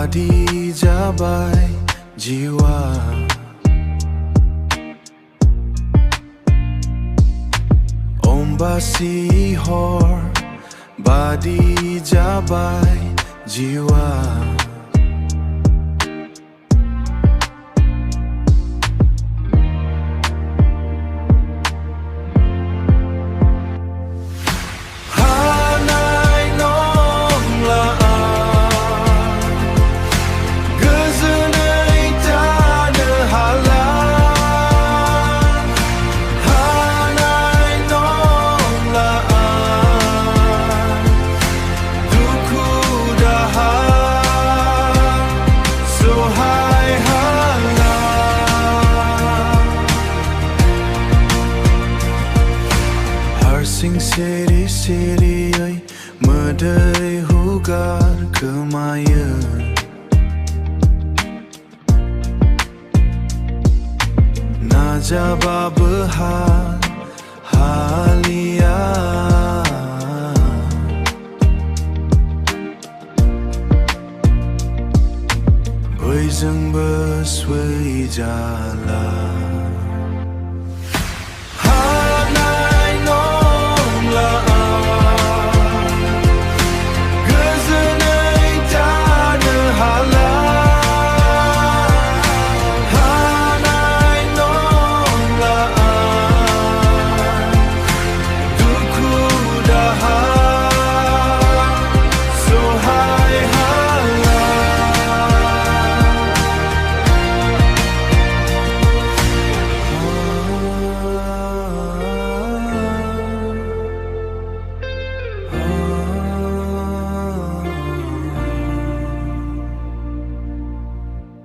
बादि जाबाय जिउआ अम्बासि हर बादि जाबाय जिउआ Hanay Nongla Ang गोजोनै थानो हाला Hanay Nongla Ang दुखु दाहा सहाय हाला हारसिं सिरि सिरियै मोदै हुगार खोमायो नाजाबाबो हालिया बयजोंबो सैजाला